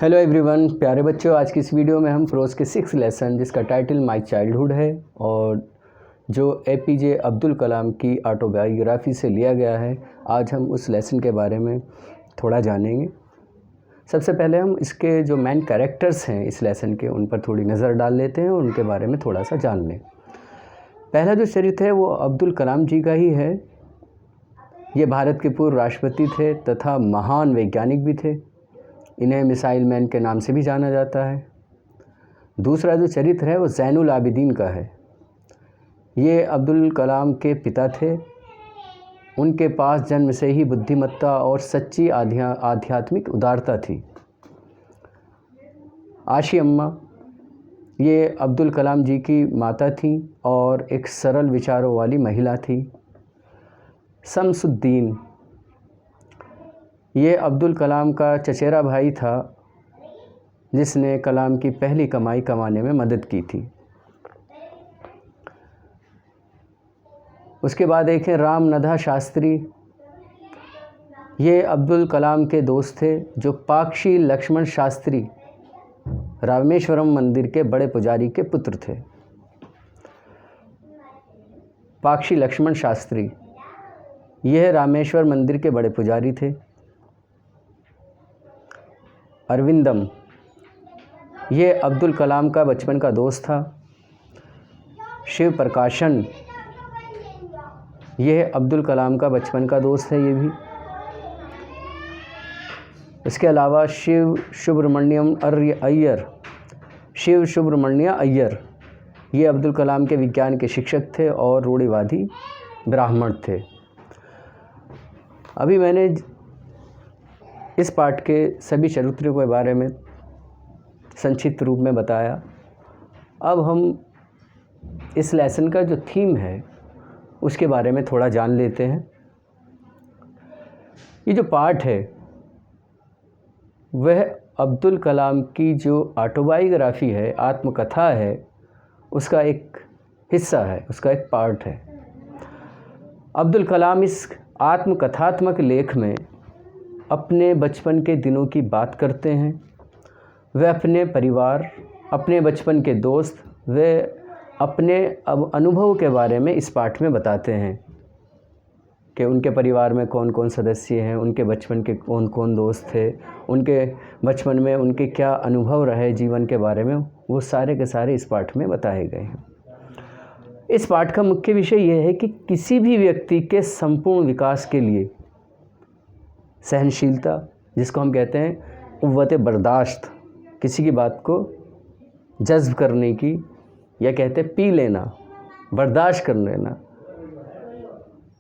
Hello everyone, प्यारे बच्चों, आज की इस वीडियो में हम प्रोज के 6th लेसन जिसका टाइटल माय चाइल्डहुड है और जो एपीजे अब्दुल कलाम की ऑटोबायोग्राफी से लिया गया है, आज हम उस लेसन के बारे में थोड़ा जानेंगे। सबसे पहले हम इसके जो मेन कैरेक्टर्स हैं इस लेसन के, उन पर थोड़ी नज़र डाल लेते हैं और उनके बारे में थोड़ा सा जान लें। पहला जो चरित्र है वो अब्दुल कलाम जी का ही है। ये भारत के पूर्व राष्ट्रपति थे तथा महान वैज्ञानिक भी थे। इन्हें मिसाइल मैन के नाम से भी जाना जाता है। दूसरा जो चरित्र है वो ज़ैनुल आबिदीन का है। ये अब्दुल कलाम के पिता थे। उनके पास जन्म से ही बुद्धिमत्ता और सच्ची आध्यात्मिक उदारता थी। आशी अम्मा ये अब्दुल कलाम जी की माता थी और एक सरल विचारों वाली महिला थी। शमसुद्दीन ये अब्दुल कलाम का चचेरा भाई था जिसने कलाम की पहली कमाई कमाने में मदद की थी। उसके बाद एक है रामनधा शास्त्री। ये अब्दुल कलाम के दोस्त थे जो पाक्षी लक्ष्मण शास्त्री रामेश्वरम मंदिर के बड़े पुजारी के पुत्र थे। पाक्षी लक्ष्मण शास्त्री यह रामेश्वर मंदिर के बड़े पुजारी थे। अरविंदम ये अब्दुल कलाम का बचपन का दोस्त था। शिव प्रकाशन यह अब्दुल कलाम का बचपन का दोस्त है। ये भी इसके अलावा शिव सुब्रमण्य अय्यर ये अब्दुल कलाम के विज्ञान के शिक्षक थे और रूढ़िवादी ब्राह्मण थे। अभी मैंने इस पाठ के सभी चरित्रों के बारे में संक्षिप्त रूप में बताया। अब हम इस लेसन का जो थीम है उसके बारे में थोड़ा जान लेते हैं। ये जो पाठ है वह अब्दुल कलाम की जो ऑटोबायोग्राफी है, आत्मकथा है, उसका एक हिस्सा है, उसका एक पार्ट है। अब्दुल कलाम इस आत्मकथात्मक लेख में अपने बचपन के दिनों की बात करते हैं। वे अपने परिवार, अपने बचपन के दोस्त, वे अपने अनुभव के बारे में इस पाठ में बताते हैं कि उनके परिवार में कौन कौन सदस्य हैं, उनके बचपन के कौन कौन दोस्त थे, उनके बचपन में उनके क्या अनुभव रहे जीवन के बारे में, वो सारे के सारे इस पाठ में बताए गए हैं। इस पाठ का मुख्य विषय यह है कि किसी भी व्यक्ति के संपूर्ण विकास के लिए सहनशीलता, जिसको हम कहते हैं क़ुव्वत बर्दाश्त, किसी की बात को जज्ब करने की, या कहते हैं पी लेना, बर्दाश्त कर लेना।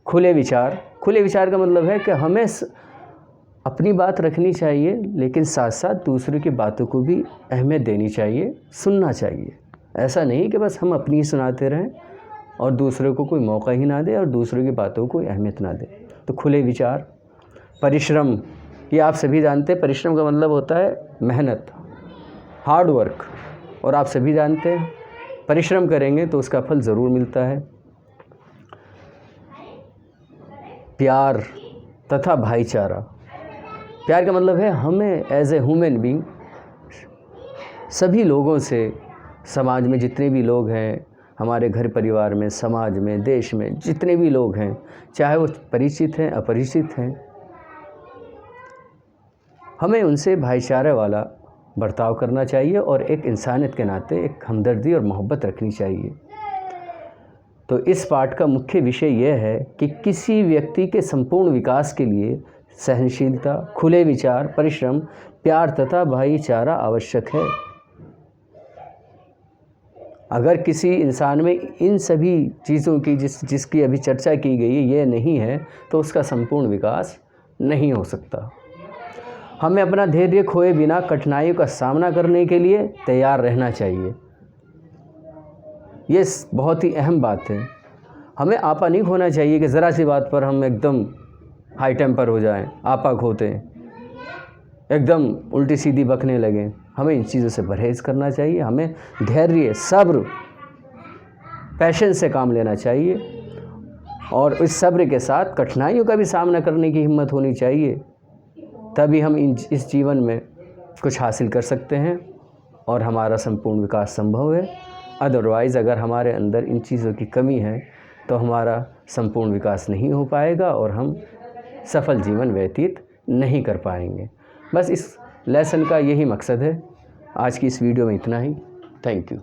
खुले विचार का मतलब है कि हमें अपनी बात रखनी चाहिए लेकिन साथ साथ दूसरों की बातों को भी अहमियत देनी चाहिए, सुनना चाहिए। ऐसा नहीं कि बस हम अपनी ही सुनाते रहें और दूसरों को कोई मौका ही ना दे और दूसरों की बातों को अहमियत ना दे। तो खुले विचार। परिश्रम, ये आप सभी जानते हैं, परिश्रम का मतलब होता है मेहनत, हार्ड वर्क, और आप सभी जानते हैं परिश्रम करेंगे तो उसका फल ज़रूर मिलता है। प्यार तथा भाईचारा। प्यार का मतलब है हमें एज ए ह्यूमन बीइंग सभी लोगों से, समाज में जितने भी लोग हैं, हमारे घर परिवार में, समाज में, देश में जितने भी लोग हैं, चाहे वो परिचित हैं अपरिचित हैं, हमें उनसे भाईचारे वाला बर्ताव करना चाहिए और एक इंसानियत के नाते एक हमदर्दी और मोहब्बत रखनी चाहिए। तो इस पाठ का मुख्य विषय यह है कि किसी व्यक्ति के संपूर्ण विकास के लिए सहनशीलता, खुले विचार, परिश्रम, प्यार तथा भाईचारा आवश्यक है। अगर किसी इंसान में इन सभी चीज़ों की जिसकी अभी चर्चा की गई है ये नहीं है तो उसका संपूर्ण विकास नहीं हो सकता। हमें अपना धैर्य खोए बिना कठिनाइयों का सामना करने के लिए तैयार रहना चाहिए। ये बहुत ही अहम बात है। हमें आपा नहीं खोना चाहिए कि ज़रा सी बात पर हम एकदम हाई टेम्पर हो जाएं, आपा खोते, एकदम उल्टी सीधी बकने लगें। हमें इन चीज़ों से परहेज़ करना चाहिए। हमें धैर्य, सब्र, पैशन से काम लेना चाहिए और इस सब्र के साथ कठिनाइयों का भी सामना करने की हिम्मत होनी चाहिए। तभी हम इस जीवन में कुछ हासिल कर सकते हैं और हमारा संपूर्ण विकास संभव है। अदरवाइज़ अगर हमारे अंदर इन चीज़ों की कमी है तो हमारा संपूर्ण विकास नहीं हो पाएगा और हम सफल जीवन व्यतीत नहीं कर पाएंगे। बस इस लेसन का यही मकसद है। आज की इस वीडियो में इतना ही। Thank you.